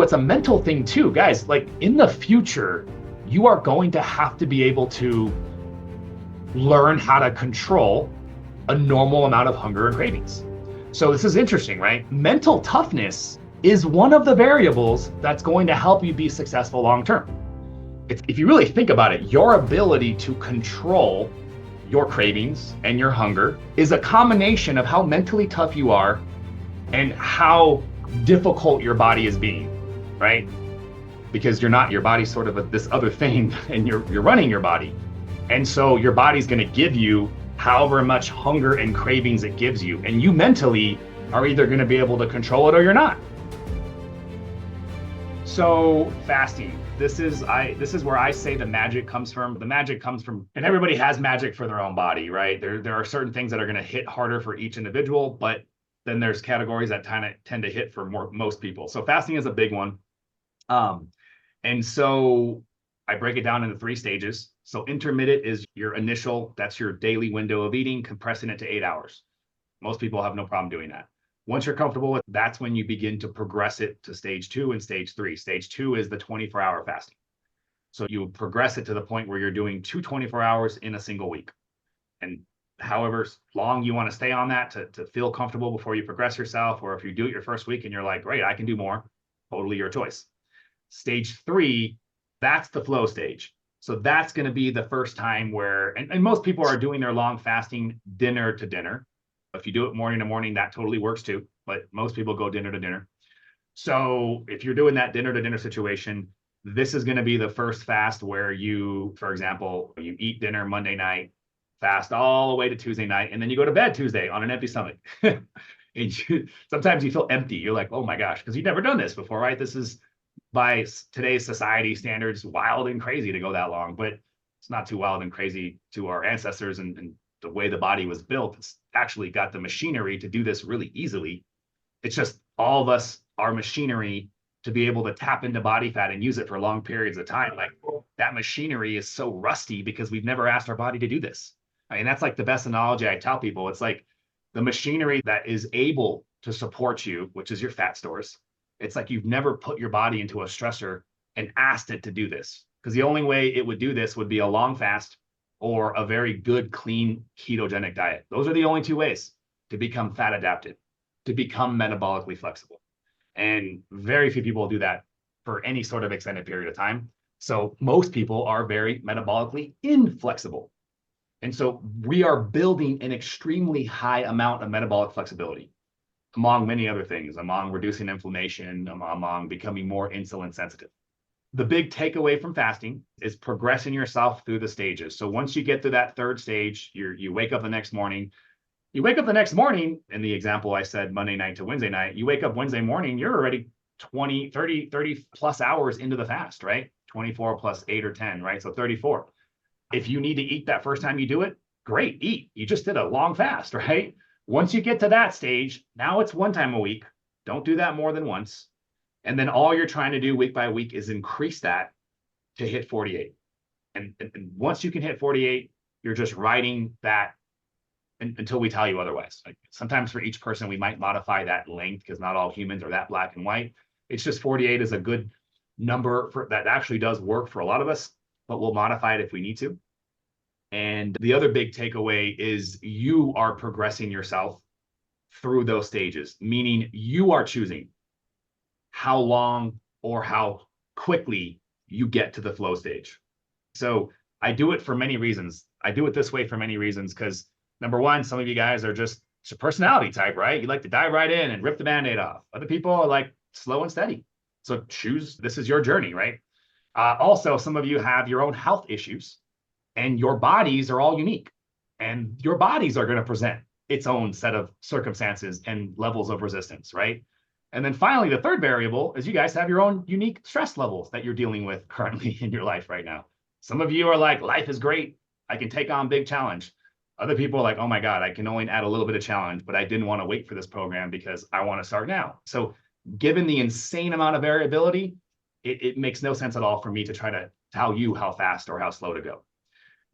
It's a mental thing too, guys. Like in the future, you are going to have to be able to learn how to control a normal amount of hunger and cravings. So this is interesting, right? Mental toughness is one of the variables that's going to help you be successful long term. If you really think about it, your ability to control your cravings and your hunger is a combination of how mentally tough you are and how difficult your body is being, right? Because you're not, your body's sort of this other thing and you're running your body. And so your body's going to give you however much hunger and cravings it gives you. And you mentally are either going to be able to control it or you're not. So fasting, this is where I say the magic comes from. The magic comes from, and everybody has magic for their own body, right? There are certain things that are going to hit harder for each individual, but then there's categories that tend to hit for most people. So fasting is a big one. And so I break it down into 3 stages. So intermittent is your initial, that's your daily window of eating, compressing it to 8 hours. Most people have no problem doing that. Once you're comfortable with, that's when you begin to progress it to stage 2 and stage 3. Stage 2 is the 24-hour fasting. So you progress it to the point where you're doing 2 24 hours in a single week. And however long you want to stay on that to feel comfortable before you progress yourself, or if you do it your first week and you're like, great, I can do more, totally your choice. Stage 3, that's the flow stage. So that's going to be the first time where, and most people are doing their long fasting dinner to dinner. If you do it morning to morning, that totally works too. But most people go dinner to dinner. So if you're doing that dinner to dinner situation, this is going to be the first fast where you, for example, you eat dinner Monday night, fast all the way to Tuesday night, and then you go to bed Tuesday on an empty stomach. And sometimes you feel empty. You're like, oh my gosh, because you've never done this before, right? This is, by today's society standards, wild and crazy to go that long, but it's not too wild and crazy to our ancestors and the way the body was built. It's actually got the machinery to do this really easily. It's just all of us, our machinery to be able to tap into body fat and use it for long periods of time. Like that machinery is so rusty because we've never asked our body to do this. I mean, that's like the best analogy I tell people. It's like the machinery that is able to support you, which is your fat stores. It's like you've never put your body into a stressor and asked it to do this. Because the only way it would do this would be a long fast or a very good, clean ketogenic diet. Those are the only 2 ways to become fat adapted, to become metabolically flexible. And very few people do that for any sort of extended period of time. So most people are very metabolically inflexible. And so we are building an extremely high amount of metabolic flexibility, among many other things, among reducing inflammation, among becoming more insulin sensitive. The big takeaway from fasting is progressing yourself through the stages. So once you get to that 3rd stage, you wake up the next morning. You wake up the next morning, in the example I said, Monday night to Wednesday night, you wake up Wednesday morning, you're already 20, 30 plus hours into the fast, right? 24 plus 8 or 10, right? So 34. If you need to eat that first time you do it, great, eat. You just did a long fast, right? Once you get to that stage, now it's 1 time a week. Don't do that more than once. And then all you're trying to do week by week is increase that to hit 48. And once you can hit 48, you're just riding that until we tell you otherwise. Like sometimes for each person, we might modify that length because not all humans are that black and white. It's just 48 is a good number that actually does work for a lot of us, but we'll modify it if we need to. And the other big takeaway is you are progressing yourself through those stages, meaning you are choosing how long or how quickly you get to the flow stage. So I do it for many reasons. I do it this way for many reasons because number one, some of you guys are just, it's a personality type, right? You like to dive right in and rip the Band-Aid off. Other people are like slow and steady. So choose, this is your journey, right? Also, some of you have your own health issues and your bodies are all unique and your bodies are going to present its own set of circumstances and levels of resistance, right? And then finally, the 3rd variable is you guys have your own unique stress levels that you're dealing with currently in your life right now. Some of you are like, life is great. I can take on big challenge. Other people are like, oh my God, I can only add a little bit of challenge, but I didn't want to wait for this program because I want to start now. So given the insane amount of variability, it makes no sense at all for me to try to tell you how fast or how slow to go.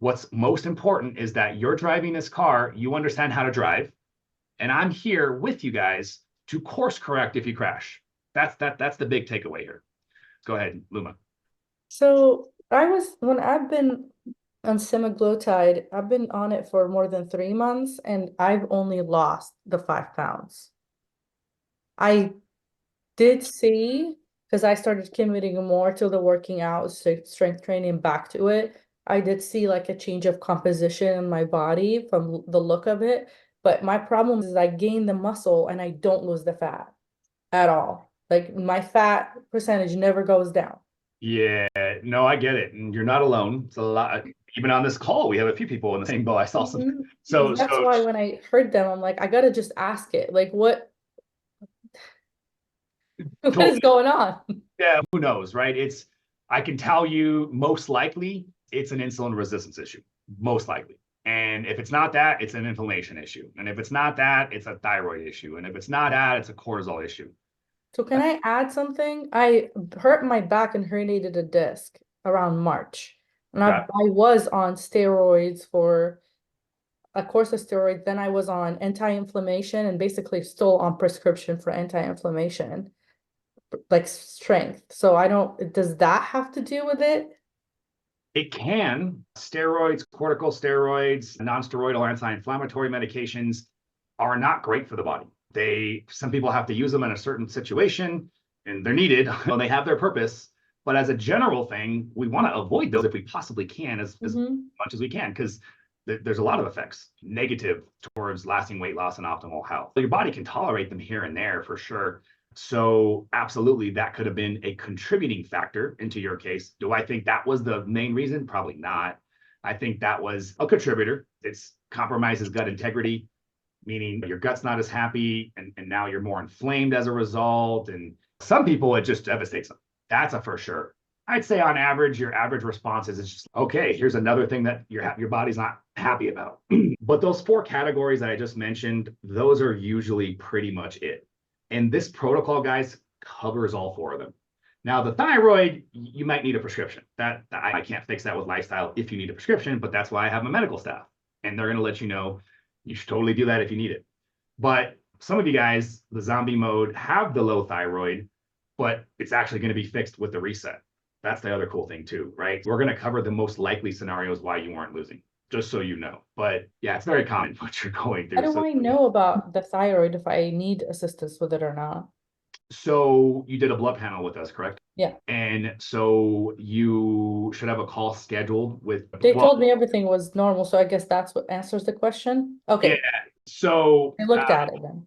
What's most important is that you're driving this car, you understand how to drive, and I'm here with you guys to course correct if you crash. That's the big takeaway here. Go ahead, Luma. So when I've been on semaglutide, I've been on it for more than 3 months and I've only lost the 5 pounds. I did see, because I started committing more to the working out, strength training back to it. I did see like a change of composition in my body from the look of it. But my problem is I gain the muscle and I don't lose the fat at all. Like my fat percentage never goes down. Yeah, no, I get it. And you're not alone. It's a lot. Even on this call, we have a few people in the same boat. I saw some. Mhm. So, That's so why when I heard them, I'm like, I gotta just ask it. Like, what is totally. going on? Yeah, who knows, right? I can tell you most likely it's an insulin resistance issue, most likely. And if it's not that, it's an inflammation issue. And if it's not that, it's a thyroid issue. And if it's not that, it's a cortisol issue. So can I add something? I hurt my back and herniated a disc around March. And I, Okay. I was on steroids for a course of steroids. Then I was on anti-inflammation and basically still on prescription for anti-inflammation, like strength. So I don't, does that have to do with it? It can. Steroids, corticosteroids, non-steroidal anti-inflammatory medications are not great for the body. Some people have to use them in a certain situation and they're needed when they have their purpose. But as a general thing, we want to avoid those if we possibly can, as Mm-hmm. much as we can, because there's a lot of effects negative towards lasting weight loss and optimal health. Your body can tolerate them here and there for sure. So absolutely, that could have been a contributing factor into your case. Do I think that was the main reason? Probably not. I think that was a contributor. It's compromises gut integrity, meaning your gut's not as happy, and now you're more inflamed as a result. And some people, it just devastates them. That's a for sure. I'd say on average, your average response is just, okay, here's another thing that your body's not happy about. But those four categories that I just mentioned, those are usually pretty much it. And this protocol, guys, covers all four of them. Now, the thyroid, you might need a prescription. That I can't fix that with lifestyle if you need a prescription, but that's why I have my medical staff. And they're going to let you know you should totally do that if you need it. But some of you guys, the zombie mode, have the low thyroid, but it's actually going to be fixed with the reset. That's the other cool thing too, right? We're going to cover the most likely scenarios why you weren't losing, just so you know. But yeah, it's very common what you're going How through. do So I know about the thyroid if I need assistance with it or not? So you did a blood panel with us, correct? Yeah. And so you should have a call scheduled with, They well, told me everything was normal, so I guess that's what answers the question. yeah. Okay, So I looked at it then.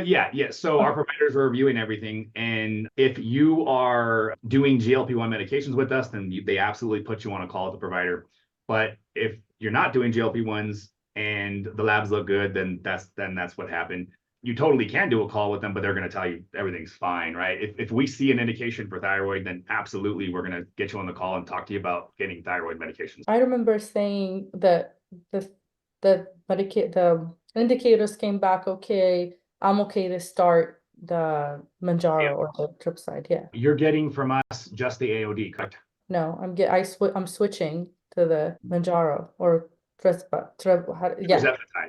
yeah. So our providers are reviewing everything. And if you are doing GLP-1 medications with us, then they absolutely put you on a call with the provider. But if you're not doing GLP-1s and the labs look good, then that's what happened. You totally can do a call with them, but they're going to tell you everything's fine, right? If we see an indication for thyroid, then absolutely we're going to get you on the call and talk to you about getting thyroid medications. I remember saying that the indicators came back okay. I'm okay to start the Yeah. Manjaro or the Tripside. Yeah. You're getting from us just the AOD, correct? No, I'm switching to the Manjaro or yeah. Tirzepatide. Yeah,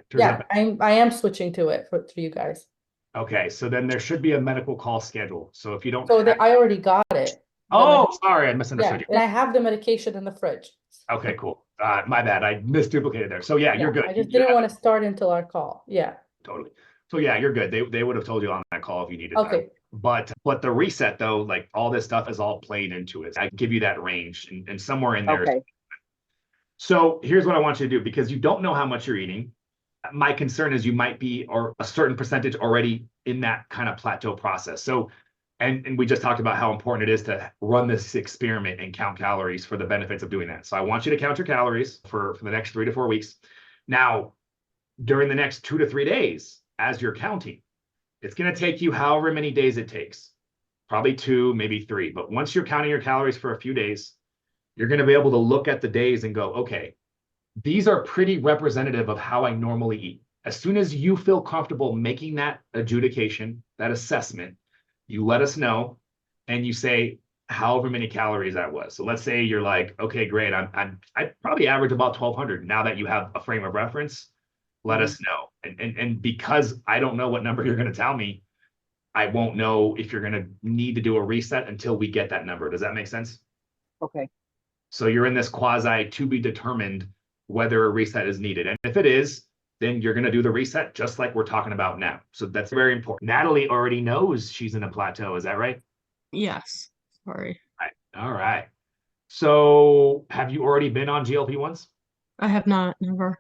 Tirzepatide. I am switching to it for you guys. Okay, so then there should be a medical call schedule. So if you don't So have, I already got it. oh, sorry, I misunderstood Yeah, you. and I have the medication in the fridge. Okay, cool. My bad. I misduplicated there. So yeah, Yeah, you're good. I just didn't want to start until our call. Yeah. Totally. So yeah, you're good. They would have told you on that call if you needed that. Okay. But the reset though, like all this stuff is all playing into it. I give you that range, and somewhere in there. Okay. So here's what I want you to do, because you don't know how much you're eating. My concern is you might be or a certain percentage already in that kind of plateau process. So and we just talked about how important it is to run this experiment and count calories for the benefits of doing that. So I want you to count your calories for the next 3 to 4 weeks. Now, during the next 2 to 3 days, as you're counting, it's going to take you however many days it takes, probably 2, maybe 3. But once you're counting your calories for a few days, you're going to be able to look at the days and go, okay, these are pretty representative of how I normally eat. As soon as you feel comfortable making that adjudication, that assessment, you let us know and you say however many calories that was. So let's say you're like, okay, great. I probably average about 1,200. Now that you have a frame of reference, let us know. And because I don't know what number you're going to tell me, I won't know if you're going to need to do a reset until we get that number. Does that make sense? Okay. So you're in this quasi to be determined whether a reset is needed. And if it is, then you're going to do the reset just like we're talking about now. So that's very important. Natalie already knows she's in a plateau. Is that right? Yes. Sorry. Right. All right. So have you already been on GLP-1s? I have not, never.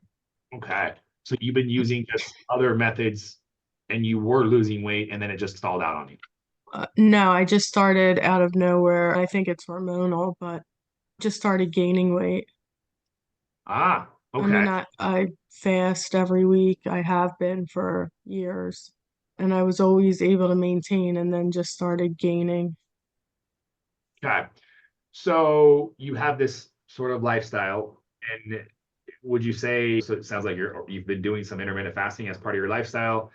Okay. So you've been using just other methods and you were losing weight and then it just stalled out on you. No, I just started out of nowhere. I think it's hormonal, but just started gaining weight. Ah, I mean, okay. I fast every week. I have been for years, and I was always able to maintain and then just started gaining. Okay. So you have this sort of lifestyle, and would you say, so it sounds like you've been doing some intermittent fasting as part of your lifestyle.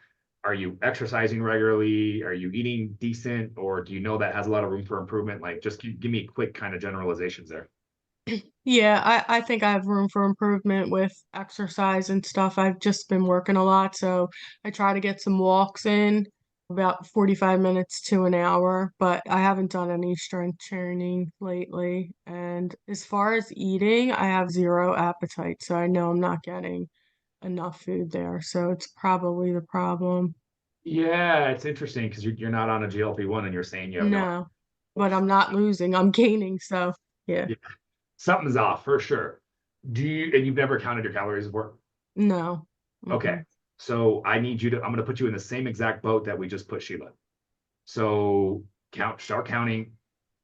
Are you exercising regularly? Are you eating decent, or do you know that has a lot of room for improvement? Like, just give me quick kind of generalizations there. Yeah, I think I have room for improvement with exercise and stuff. I've just been working a lot, so I try to get some walks in, about 45 minutes to an hour, but I haven't done any strength training lately. And as far as eating, I have zero appetite, so I know I'm not getting enough food there. So it's probably the problem. Yeah, it's interesting because you're not on a GLP-1 and you're saying you have no. No, but I'm not losing, I'm gaining, so yeah. Yeah, something's off for sure. And you've never counted your calories before? No. Okay. Mm-mm. So I'm going to put you in the same exact boat that we just put Sheila. So start counting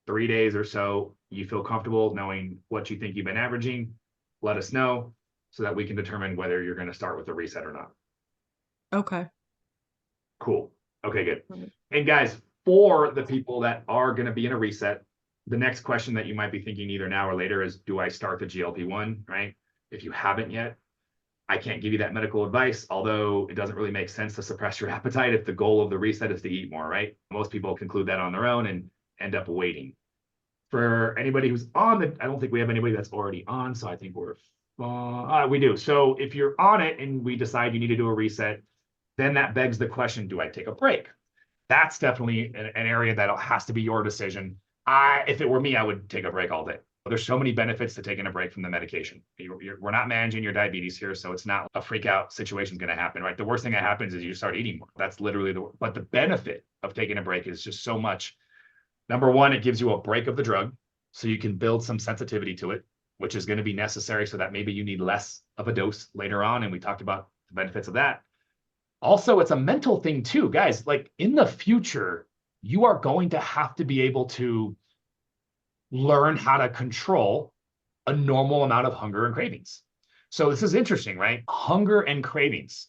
3 days or so. You feel comfortable knowing what you think you've been averaging. Let us know so that we can determine whether you're going to start with a reset or not. Okay. Cool. Okay, good. Right. And guys, for the people that are going to be in a reset, the next question that you might be thinking either now or later is, do I start the GLP-1, right? If you haven't yet, I can't give you that medical advice, although it doesn't really make sense to suppress your appetite if the goal of the reset is to eat more, right? Most people conclude that on their own and end up waiting. For anybody who's on I don't think we have anybody that's already on, so I think we do. So if you're on it and we decide you need to do a reset, then that begs the question, do I take a break? That's definitely an area that has to be your decision. If it were me, I would take a break all day. There's so many benefits to taking a break from the medication. We're not managing your diabetes here, so it's not a freak out situation going to happen, right? The worst thing that happens is you start eating more. That's literally but the benefit of taking a break is just so much. Number one, it gives you a break of the drug, so you can build some sensitivity to it, which is going to be necessary so that maybe you need less of a dose later on. And we talked about the benefits of that. Also, it's a mental thing too, guys. Like in the future, you are going to have to be able to learn how to control a normal amount of hunger and cravings. So this is interesting, right? Hunger and cravings.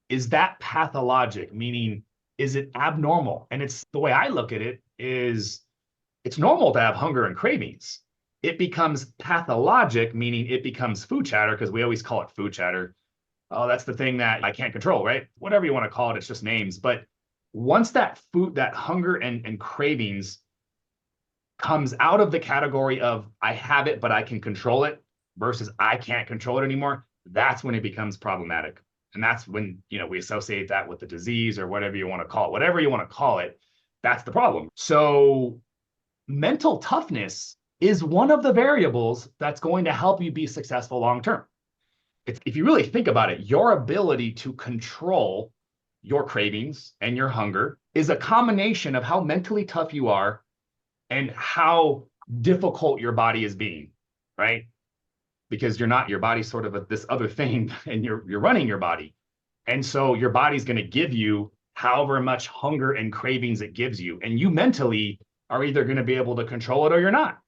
Is that pathologic? Meaning, is it abnormal? And it's the way I look at it is it's normal to have hunger and cravings. It becomes pathologic, meaning it becomes food chatter, because we always call it food chatter. Oh, that's the thing that I can't control, right? Whatever you want to call it, it's just names. But once that hunger and cravings comes out of the category of I have it, but I can control it versus I can't control it anymore, that's when it becomes problematic. And that's when, we associate that with the disease or whatever you want to call it, whatever you want to call it, that's the problem. So mental toughness is one of the variables that's going to help you be successful long-term. If you really think about it, your ability to control your cravings and your hunger is a combination of how mentally tough you are and how difficult your body is being, right? Because your body's sort of this other thing and you're running your body. And so your body's going to give you however much hunger and cravings it gives you. And you mentally are either going to be able to control it or you're not.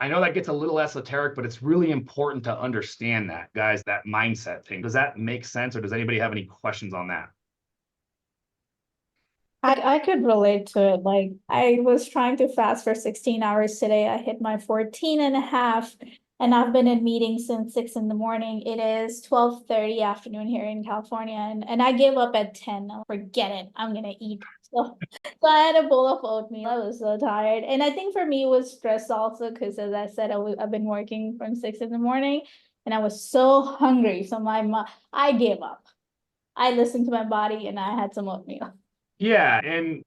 I know that gets a little esoteric, but it's really important to understand that, guys, that mindset thing. Does that make sense? Or does anybody have any questions on that? I could relate to it. Like I was trying to fast for 16 hours today. I hit my 14 and a half and I've been in meetings since 6 in the morning. It is 12:30 afternoon here in California and I gave up at 10. Forget it. I'm gonna eat. So I had a bowl of oatmeal. I was so tired. And I think for me it was stress also because as I said, I've been working from 6 in the morning and I was so hungry. So I gave up. I listened to my body and I had some oatmeal. Yeah, and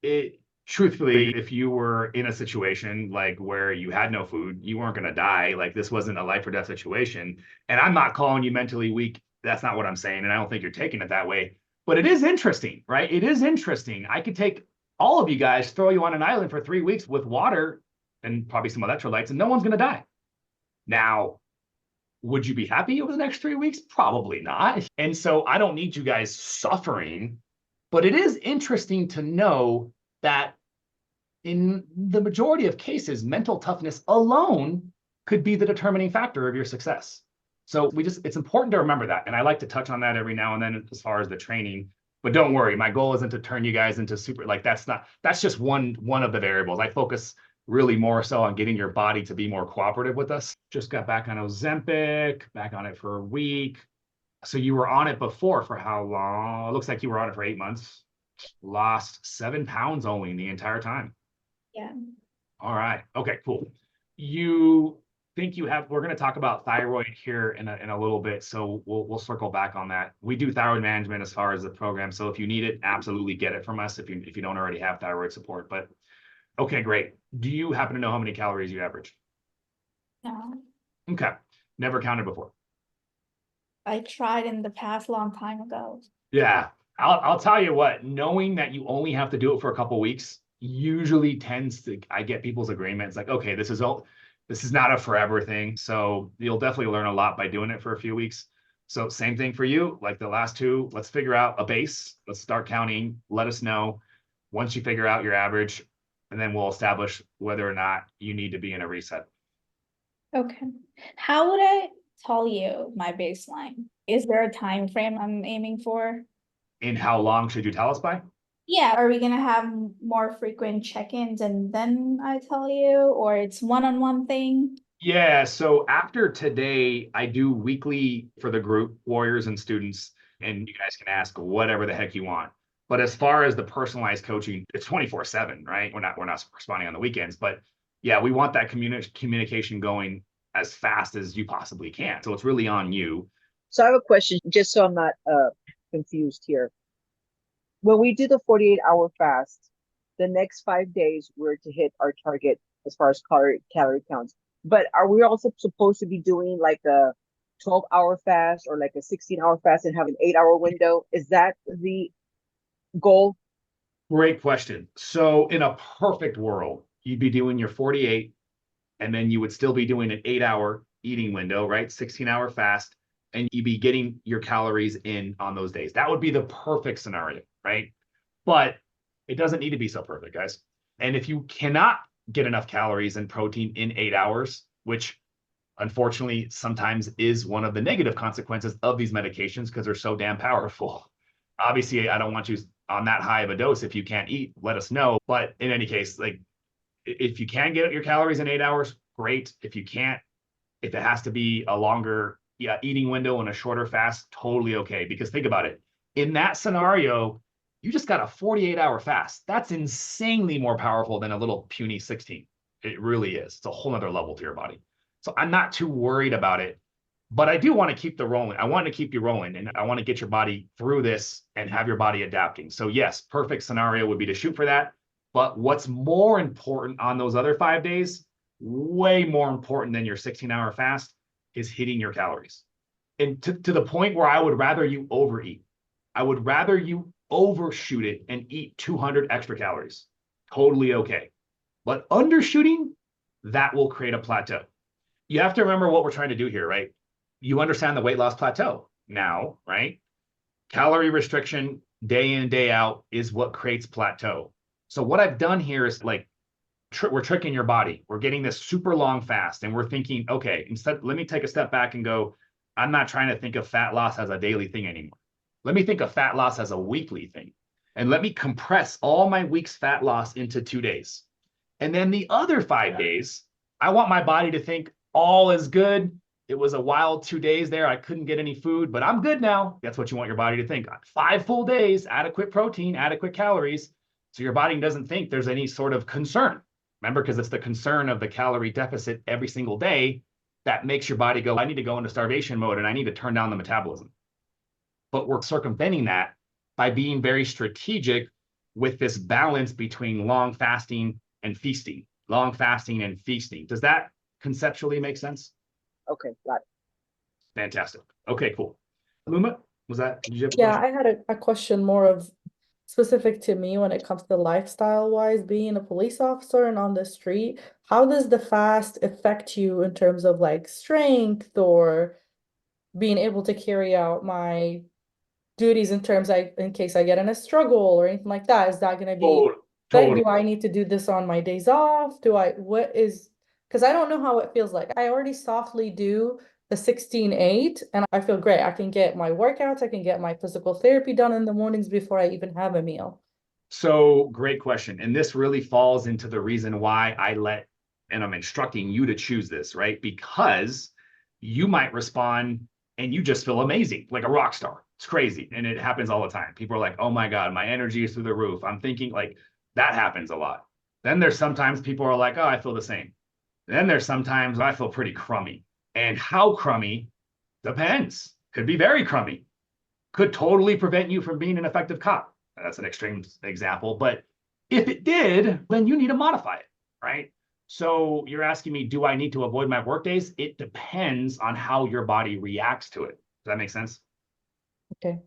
truthfully, if you were in a situation like where you had no food, you weren't going to die. Like this wasn't a life or death situation. And I'm not calling you mentally weak. That's not what I'm saying. And I don't think you're taking it that way. But it is interesting, right? It is interesting. I could take all of you guys, throw you on an island for 3 weeks with water and probably some electrolytes, and no one's going to die. Now, would you be happy over the next 3 weeks? Probably not. And so I don't need you guys suffering. But it is interesting to know that in the majority of cases, mental toughness alone could be the determining factor of your success. So it's important to remember that. And I like to touch on that every now and then as far as the training. But don't worry, my goal isn't to turn you guys into super, like that's just one of the variables. I focus really more so on getting your body to be more cooperative with us. Just got back on Ozempic, back on it for a week. So you were on it before for how long? It looks like you were on it for 8 months. Lost 7 pounds only in the entire time. Yeah. All right. Okay, cool. You think we're going to talk about thyroid here in a little bit. So we'll circle back on that. We do thyroid management as far as the program. So if you need it, absolutely get it from us if you don't already have thyroid support. But okay, great. Do you happen to know how many calories you average? No, Okay. Never counted before. I tried in the past long time ago. Yeah, I'll tell you what, knowing that you only have to do it for a couple weeks usually I get people's agreements like, okay, this is not a forever thing. So you'll definitely learn a lot by doing it for a few weeks. So same thing for you, like the last two, let's figure out a base. Let's start counting. Let us know once you figure out your average, and then we'll establish whether or not you need to be in a reset. Okay. How would I tell you my baseline? Is there a time frame I'm aiming for? And how long should you tell us by? Yeah, are we gonna have more frequent check-ins and then I tell you, or it's one-on-one thing? Yeah, so after today, I do weekly for the group, warriors and students, and you guys can ask whatever the heck you want. But as far as the personalized coaching, it's 24/7, right? We're not responding on the weekends, but yeah, we want that communication going as fast as you possibly can. So it's really on you. So I have a question, just so I'm not confused here. When we do the 48-hour fast, the next 5 days we're to hit our target as far as calorie counts. But are we also supposed to be doing like a 12-hour fast or like a 16-hour fast and have an 8-hour window? Is that the goal? Great question. So in a perfect world, you'd be doing your 48, and then you would still be doing an 8-hour eating window, right? 16-hour fast, and you'd be getting your calories in on those days. That would be the perfect scenario, right? But it doesn't need to be so perfect, guys. And if you cannot get enough calories and protein in 8 hours, which unfortunately sometimes is one of the negative consequences of these medications because they're so damn powerful. Obviously, I don't want you on that high of a dose. If you can't eat, let us know. But in any case, like if you can get your calories in 8 hours, great. If you can't, if it has to be a longer eating window and a shorter fast, totally okay. Because think about it. In that scenario, you just got a 48-hour fast. That's insanely more powerful than a little puny 16. It really is. It's a whole nother level to your body. So I'm not too worried about it, but I do want to keep the rolling. I want to keep you rolling, and I want to get your body through this and have your body adapting. So yes, perfect scenario would be to shoot for that. But what's more important on those other 5 days, way more important than your 16-hour fast, is hitting your calories. And to the point where I would rather you overeat. I would rather you overshoot it and eat 200 extra calories. Totally okay. But undershooting, that will create a plateau. You have to remember what we're trying to do here, right? You understand the weight loss plateau now, right? Calorie restriction day in, day out is what creates plateau. So what I've done here is like, we're tricking your body. We're getting this super long fast and we're thinking, okay, instead, let me take a step back and go, I'm not trying to think of fat loss as a daily thing anymore. Let me think of fat loss as a weekly thing. And let me compress all my week's fat loss into 2 days. And then the other 5 days, I want my body to think all is good. It was a wild 2 days there. I couldn't get any food, but I'm good now. That's what you want your body to think. 5 full days, adequate protein, adequate calories. So your body doesn't think there's any sort of concern. Remember, because it's the concern of the calorie deficit every single day that makes your body go, I need to go into starvation mode and I need to turn down the metabolism. But we're circumventing that by being very strategic with this balance between long fasting and feasting, long fasting and feasting. Does that conceptually make sense? Okay, got it. Fantastic. Okay, cool. Luma, did you have a Yeah, question? I had a question more of specific to me when it comes to lifestyle wise, being a police officer and on the street. How does the fast affect you in terms of like strength or being able to carry out my duties in terms in case I get in a struggle or anything like that? Is that gonna be Totally. do I need to do this on my days off? Because I don't know how it feels like. I already softly do the 16-8 and I feel great. I can get my workouts, I can get my physical therapy done in the mornings before I even have a meal. So great question. And this really falls into the reason why and I'm instructing you to choose this, right? Because you might respond and you just feel amazing, like a rock star. It's crazy. And it happens all the time. People are like, oh my God, my energy is through the roof. I'm thinking like that happens a lot. Then there's sometimes people are like, oh, I feel the same. Then there's sometimes I feel pretty crummy. And how crummy depends. Could be very crummy. Could totally prevent you from being an effective cop. That's an extreme example, but if it did, then you need to modify it, right? So you're asking me, do I need to avoid my work days? It depends on how your body reacts to it. Does that make sense? Okay.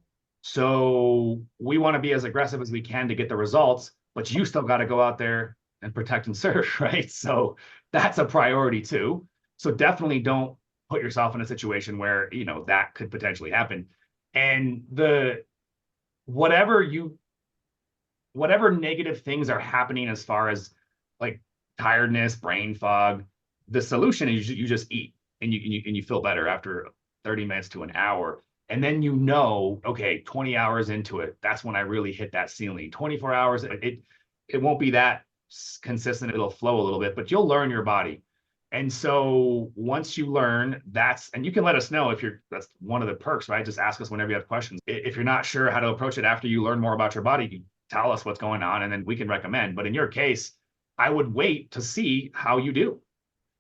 So we want to be as aggressive as we can to get the results, but you still got to go out there and protect and serve, right? So that's a priority too. So definitely don't put yourself in a situation where, that could potentially happen. And whatever negative things are happening as far as like tiredness, brain fog, the solution is you just eat and you feel better after 30 minutes to an hour. And then okay, 20 hours into it, that's when I really hit that ceiling. 24 hours, it won't be that consistent. It'll flow a little bit, but you'll learn your body. And so once you learn, and you can let us know that's one of the perks, right? Just ask us whenever you have questions. If you're not sure how to approach it after you learn more about your body, you tell us what's going on and then we can recommend. But in your case, I would wait to see how you do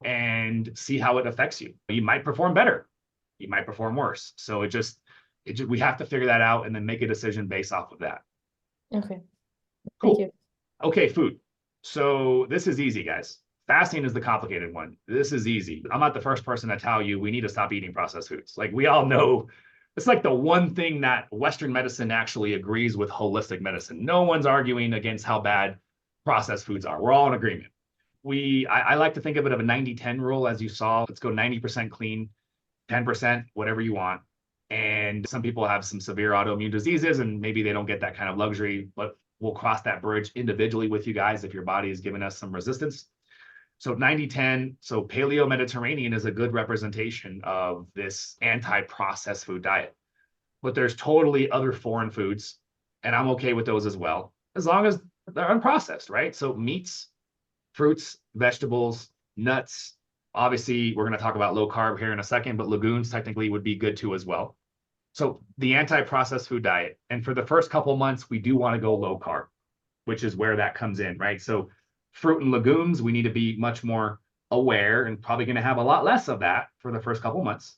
and see how it affects you. You might perform better. You might perform worse. So we have to figure that out and then make a decision based off of that. Okay. Cool. Thank you. Okay, food. So this is easy, guys. Fasting is the complicated one. This is easy. I'm not the first person to tell you we need to stop eating processed foods. Like we all know, it's like the one thing that Western medicine actually agrees with holistic medicine. No one's arguing against how bad processed foods are. We're all in agreement. I like to think of it of a 90-10 rule, as you saw. Let's go 90% clean, 10%, whatever you want. And some people have some severe autoimmune diseases and maybe they don't get that kind of luxury, but we'll cross that bridge individually with you guys if your body is giving us some resistance. So 90-10, so Paleo-Mediterranean is a good representation of this anti-processed food diet. But there's totally other foreign foods, and I'm okay with those as well, as long as they're unprocessed, right? So meats, fruits, vegetables, nuts. Obviously, we're going to talk about low carb here in a second, but legumes technically would be good too as well. So the anti-processed food diet, and for the first couple of months, we do want to go low carb, which is where that comes in, right? So fruit and legumes, we need to be much more aware and probably going to have a lot less of that for the first couple months.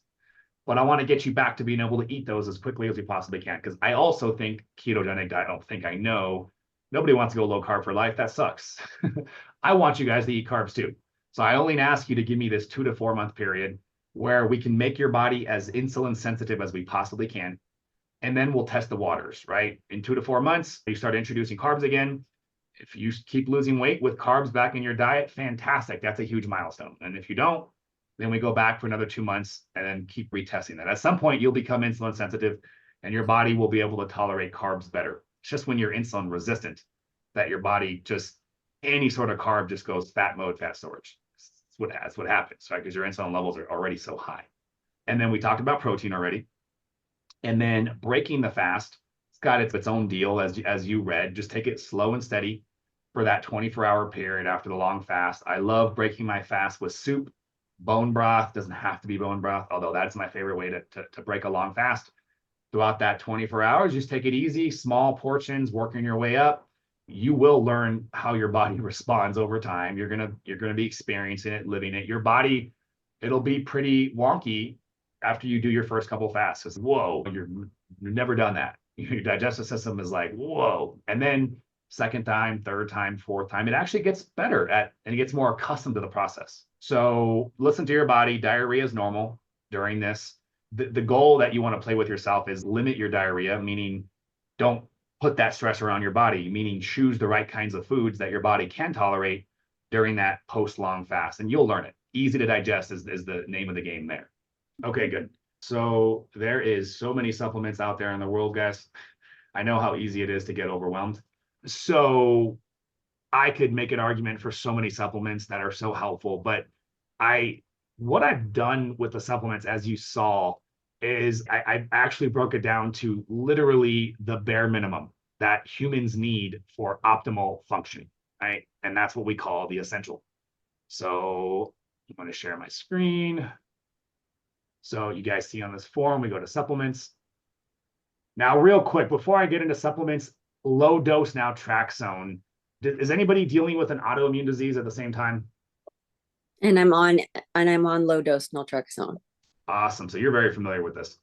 But I want to get you back to being able to eat those as quickly as we possibly can. Because I also think ketogenic diet, I know nobody wants to go low carb for life. That sucks. I want you guys to eat carbs too. So I only ask you to give me this 2 to 4 month period where we can make your body as insulin sensitive as we possibly can. And then we'll test the waters, right? In 2 to 4 months, you start introducing carbs again. If you keep losing weight with carbs back in your diet, fantastic. That's a huge milestone. And if you don't, then we go back for another 2 months and then keep retesting that. At some point, you'll become insulin sensitive and your body will be able to tolerate carbs better. It's just when you're insulin resistant that your body any sort of carb just goes fat mode, fat storage. That's what happens, right? Because your insulin levels are already so high. And then we talked about protein already. And then breaking the fast, it's got its own deal as you read. Just take it slow and steady for that 24-hour period after the long fast. I love breaking my fast with soup, bone broth. Doesn't have to be bone broth, although that's my favorite way to break a long fast. Throughout that 24 hours, just take it easy, small portions, working your way up. You will learn how your body responds over time. You're gonna be experiencing it, living it. Your body, it'll be pretty wonky after you do your first couple fasts. It's whoa, you've never done that. Your digestive system is like, whoa. And then second time, third time, fourth time, it actually gets better at, and it gets more accustomed to the process. So listen to your body. Diarrhea is normal during this. The goal that you want to play with yourself is limit your diarrhea, meaning don't put that stress around your body, meaning choose the right kinds of foods that your body can tolerate during that post-long fast, and you'll learn it. Easy to digest is the name of the game there. Okay, good. So there is so many supplements out there in the world, guys. I know how easy it is to get overwhelmed. So I could make an argument for so many supplements that are so helpful, but what I've done with the supplements, as you saw, is I actually broke it down to literally the bare minimum that humans need for optimal functioning, right? And that's what we call the essential. So I'm going to share my screen. So you guys see on this form, we go to supplements. Now, real quick, before I get into supplements, low dose naltrexone. Is anybody dealing with an autoimmune disease at the same time? And I'm on low dose naltrexone. Awesome. So you're very familiar with this.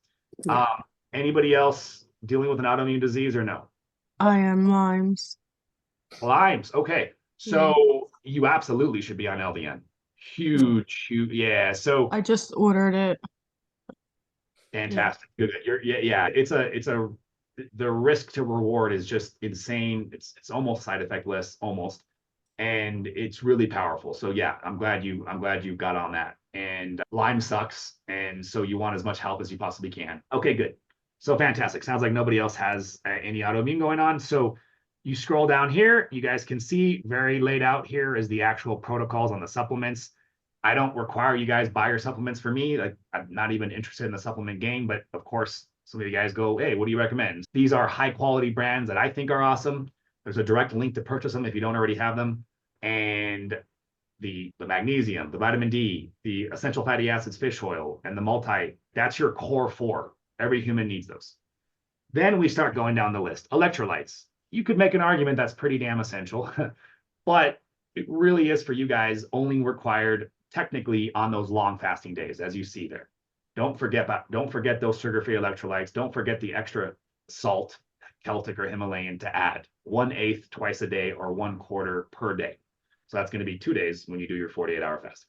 Yeah. Anybody else dealing with an autoimmune disease or no? I am Lyme's. Lyme's. Okay. So you absolutely should be on LVN. Huge. Yeah. So I just ordered it. fantastic. Good. Yeah. The risk to reward is just insane. It's almost side effectless, almost. And it's really powerful. So yeah, I'm glad you got on that. And Lyme sucks. And so you want as much help as you possibly can. Okay, good. So fantastic. Sounds like nobody else has any autoimmune going on. So you scroll down here, you guys can see very laid out here is the actual protocols on the supplements. I don't require you guys buy your supplements for me. Like, I'm not even interested in the supplement game, but of course, some of you guys go, hey, what do you recommend? These are high quality brands that I think are awesome. There's a direct link to purchase them if you don't already have them. And the magnesium, the vitamin D, the essential fatty acids, fish oil, and the multi, that's your core four. Every human needs those. Then we start going down the list. Electrolytes. You could make an argument that's pretty damn essential, but it really is for you guys only required technically on those long fasting days, as you see there. Don't forget those sugar-free electrolytes. Don't forget the extra salt, Celtic or Himalayan, to add 1/8 twice a day or 1/4 per day. So that's going to be 2 days when you do your 48-hour fast.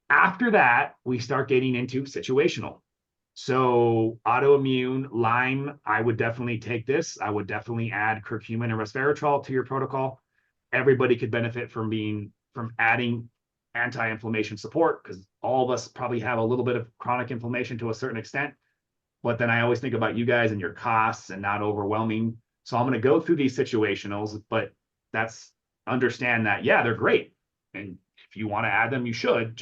After that, we start getting into situational. So autoimmune, Lyme, I would definitely take this. I would definitely add curcumin and resveratrol to your protocol. Everybody could benefit from adding anti-inflammation support, because all of us probably have a little bit of chronic inflammation to a certain extent. But then I always think about you guys and your costs and not overwhelming. So I'm going to go through these situationals, but understand that, yeah, they're great. And if you want to add them, you should.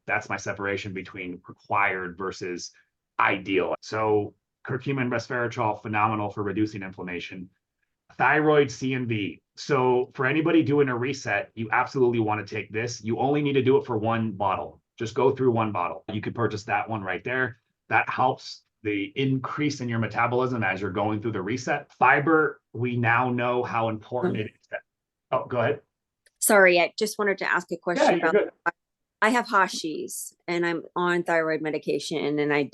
That's my separation between required versus ideal. So curcumin, resveratrol, phenomenal for reducing inflammation. Thyroid, CNV. So for anybody doing a reset, you absolutely want to take this. You only need to do it for one bottle. Just go through one bottle. You could purchase that one right there. That helps the increase in your metabolism as you're going through the reset. Fiber, we now know how important it is. Oh, go ahead. Sorry, I just wanted to ask a question Yeah, about. I have Hashis and I'm on thyroid medication, and I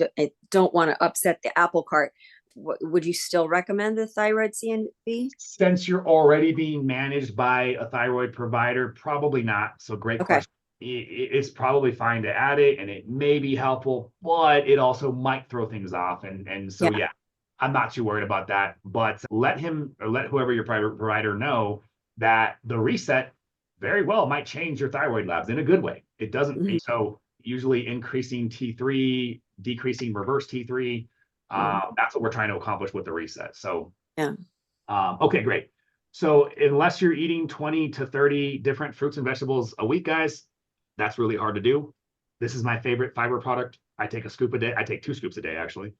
don't want to upset the apple cart. Would you still recommend the thyroid CNV? Since you're already being managed by a thyroid provider, probably not. So great question. It's probably fine to add it, and it may be helpful, but it also might throw things off. And so, yeah, I'm not too worried about that. But let whoever your private provider know that the reset very well might change your thyroid labs in a good way. It doesn't. So usually increasing T3, decreasing reverse T3. That's what we're trying to accomplish with the reset. So, okay, great. So unless you're eating 20 to 30 different fruits and vegetables a week, guys, that's really hard to do. This is my favorite fiber product. I take a scoop a day. I take 2 scoops a day, actually.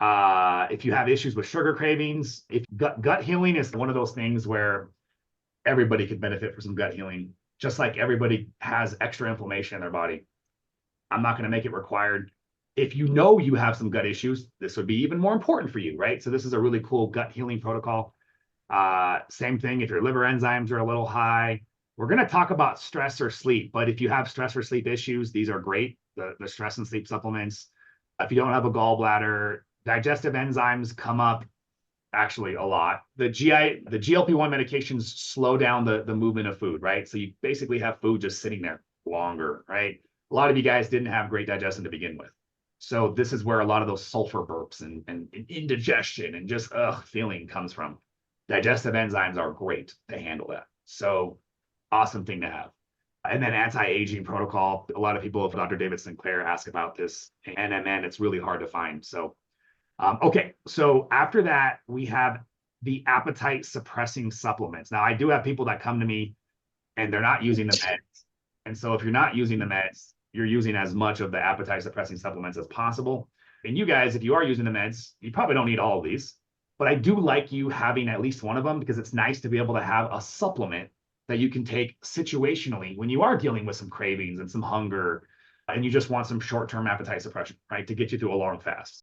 If you have issues with sugar cravings, if gut healing is one of those things where everybody could benefit from some gut healing, just like everybody has extra inflammation in their body. I'm not going to make it required. If you know you have some gut issues, this would be even more important for you, right? So this is a really cool gut healing protocol. Same thing if your liver enzymes are a little high. We're going to talk about stress or sleep, but if you have stress or sleep issues, these are great, the stress and sleep supplements. If you don't have a gallbladder, digestive enzymes come up actually a lot. The GLP-1 medications slow down the movement of food, right? So you basically have food just sitting there longer, right? A lot of you guys didn't have great digestion to begin with. So this is where a lot of those sulfur burps and indigestion and just feeling comes from. Digestive enzymes are great to handle that. So awesome thing to have. And then anti-aging protocol. A lot of people, if Dr. David Sinclair ask about this, NMN, it's really hard to find. So, okay. So after that, we have the appetite suppressing supplements. Now, I do have people that come to me and they're not using the meds. And so if you're not using the meds, you're using as much of the appetite suppressing supplements as possible. And you guys, if you are using the meds, you probably don't need all of these. But I do like you having at least one of them because it's nice to be able to have a supplement that you can take situationally when you are dealing with some cravings and some hunger and you just want some short-term appetite suppression, right? To get you through a long fast.